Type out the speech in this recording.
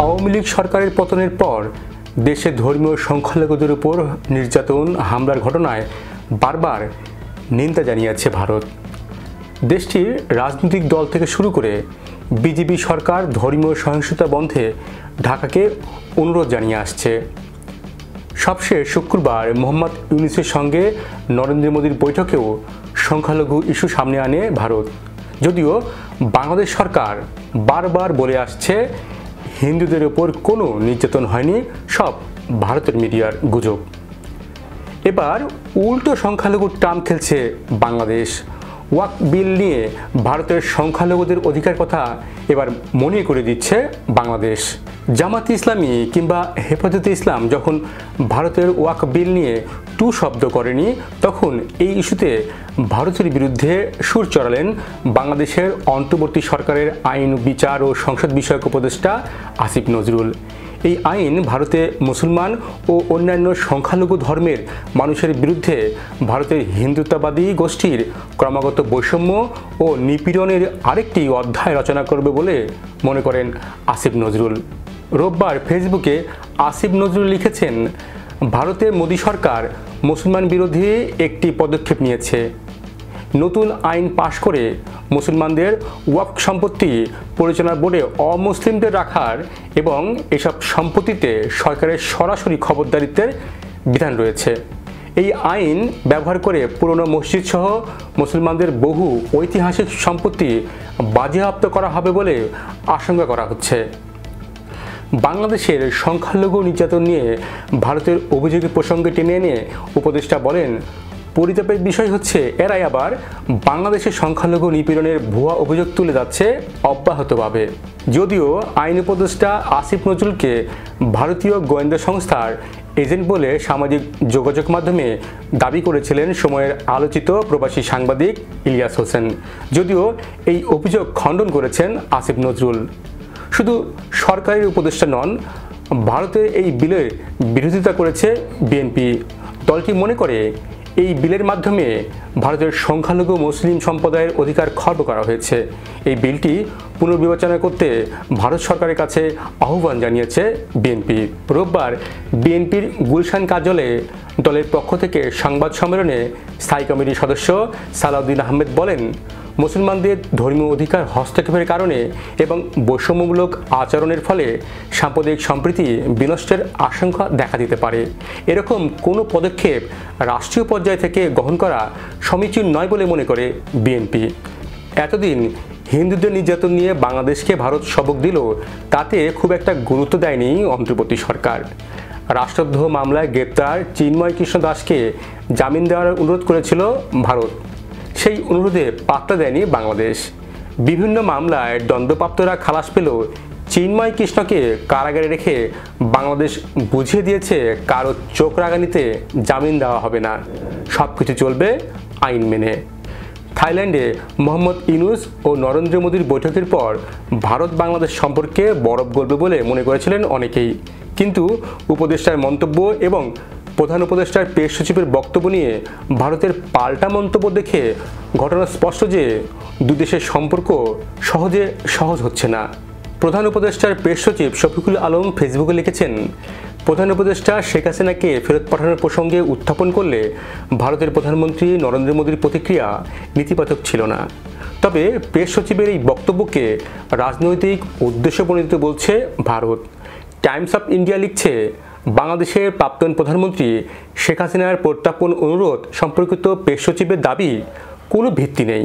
আওয়ামী লীগ সরকারের পতনের পর দেশে ধর্মীয় সংখ্যালঘুদের উপর নির্যাতন হামলার ঘটনায় বারবার নিন্দা জানিয়েছে ভারত। দেশটির রাজনৈতিক দল থেকে শুরু করে বিজেপি সরকার ধর্মীয় সহিংসতা বন্ধে ঢাকাকে অনুরোধ জানিয়ে আসছে। সবশেষ শুক্রবার মোহাম্মদ ইউনূসের সঙ্গে নরেন্দ্র মোদীর বৈঠকেও সংখ্যালঘু ইস্যু সামনে আনে ভারত। যদিও বাংলাদেশ সরকার বারবার বলে আসছে হিন্দুদের ওপর কোনো নির্যাতন হয়নি, সব ভারতের মিডিয়ার গুজব। এবার উল্টো সংখ্যালঘুর টার্ম খেলছে বাংলাদেশ। ওয়াকফ বিল নিয়ে ভারতের সংখ্যালঘুদের অধিকার কথা এবার মনে করে দিচ্ছে বাংলাদেশ। জামাতে ইসলামী কিংবা হেফাজতে ইসলাম যখন ভারতের ওয়াকফ বিল নিয়ে টু শব্দ করেনি, তখন এই ইস্যুতে ভারতের বিরুদ্ধে সুর চড়ালেন বাংলাদেশের অন্তর্বর্তী সরকারের আইন, বিচার ও সংসদ বিষয়ক উপদেষ্টা আসিফ নজরুল। এই আইন ভারতে মুসলমান ও অন্যান্য সংখ্যালঘু ধর্মের মানুষের বিরুদ্ধে ভারতের হিন্দুত্ববাদী গোষ্ঠীর ক্রমাগত বৈষম্য ও নিপীড়নের আরেকটি অধ্যায় রচনা করবে বলে মনে করেন আসিফ নজরুল। রোববার ফেসবুকে আসিফ নজরুল লিখেছেন, ভারতের মোদী সরকার মুসলমান বিরোধী একটি পদক্ষেপ নিয়েছে। নতুন আইন পাশ করে মুসলমানদের ওয়াকফ সম্পত্তি পরিচালনা বোর্ডে অমুসলিমদের রাখার এবং এসব সম্পত্তিতে সরকারের সরাসরি খবরদারিত্বের বিধান রয়েছে। এই আইন ব্যবহার করে পুরনো মসজিদ সহ মুসলমানদের বহু ঐতিহাসিক সম্পত্তি বাজেয়াপ্ত করা হবে বলে আশঙ্কা করা হচ্ছে। বাংলাদেশের সংখ্যালঘু নির্যাতন নিয়ে ভারতের অভিযোগের প্রসঙ্গে টেনে এনে উপদেষ্টা বলেন, পরিতাপের বিষয় হচ্ছে এরাই আবার বাংলাদেশের সংখ্যালঘু নিপীড়নের ভুয়া অভিযোগ তুলে যাচ্ছে অব্যাহতভাবে। যদিও আইন উপদেষ্টা আসিফ নজরুলকে ভারতীয় গোয়েন্দা সংস্থার এজেন্ট বলে সামাজিক যোগাযোগ মাধ্যমে দাবি করেছিলেন সময়ের আলোচিত প্রবাসী সাংবাদিক ইলিয়াস হোসেন। যদিও এই অভিযোগ খণ্ডন করেছেন আসিফ নজরুল। শুধু সরকারের উপদেষ্টা নন, ভারতের এই বিলের বিরোধিতা করেছে বিএনপি। দলটি মনে করে এই বিলের মাধ্যমে ভারতের সংখ্যালঘু মুসলিম সম্প্রদায়ের অধিকার খর্ব করা হয়েছে। এই বিলটি পুনর্বিবেচনা করতে ভারত সরকারের কাছে আহ্বান জানিয়েছে বিএনপি। রোববার বিএনপির গুলশান কার্যালয়ে দলের পক্ষ থেকে সংবাদ সম্মেলনে স্থায়ী কমিটির সদস্য সালাউদ্দিন আহমেদ বলেন, মুসলমানদের ধর্মীয় অধিকার হস্তক্ষেপের কারণে এবং বৈষম্যমূলক আচরণের ফলে সাম্প্রদায়িক সম্প্রীতি বিনষ্টের আশঙ্কা দেখা দিতে পারে। এরকম কোনো পদক্ষেপ রাষ্ট্রীয় পর্যায় থেকে গ্রহণ করা সমীচীন নয় বলে মনে করে বিএনপি। এতদিন হিন্দুদের নির্যাতন নিয়ে বাংলাদেশকে ভারত সবক দিল, তাতে খুব একটা গুরুত্ব দেয়নি অন্তর্বর্তী সরকার। রাষ্ট্রদ্রোহ মামলায় গ্রেপ্তার চিন্ময় কৃষ্ণ দাসকে জামিন দেওয়ার অনুরোধ করেছিল ভারত। সেই অনুরোধে পাত্তা দেয়নি বাংলাদেশ। বিভিন্ন মামলায় দণ্ডপ্রাপ্তরা খালাস পেল, চিন্ময় কৃষ্ণকে কারাগারে রেখে বাংলাদেশ বুঝিয়ে দিয়েছে কারো চোখ রাগানিতে জামিন দেওয়া হবে না, সব কিছু চলবে আইন মেনে। থাইল্যান্ডে মোহাম্মদ ইউনূস ও নরেন্দ্র মোদীর বৈঠকের পর ভারত বাংলাদেশ সম্পর্কে বরফ গলবে বলে মনে করেছিলেন অনেকেই, কিন্তু উপদেষ্টার মন্তব্য এবং প্রধান উপদেষ্টার প্রেস সচিবের বক্তব্য নিয়ে ভারতের পাল্টা মন্তব্য দেখে ঘটনা স্পষ্ট যে দুদেশের সম্পর্ক সহজ হচ্ছে না। প্রধান উপদেষ্টার প্রেস সচিব শফিকুল আলম ফেসবুকে লিখেছেন, প্রধান উপদেষ্টা শেখ হাসিনাকে ফেরত পাঠানোর প্রসঙ্গে উত্থাপন করলে ভারতের প্রধানমন্ত্রী নরেন্দ্র মোদীর প্রতিক্রিয়া নীতিবাচক ছিল না। তবে প্রেস সচিবের এই বক্তব্যকে রাজনৈতিক উদ্দেশ্যপ্রণোদিত বলছে ভারত। টাইমস অফ ইন্ডিয়া লিখছে, বাংলাদেশের প্রাক্তন প্রধানমন্ত্রী শেখ হাসিনার প্রত্যার্পণ অনুরোধ সম্পর্কিত প্রেস সচিবের দাবি কোনো ভিত্তি নেই।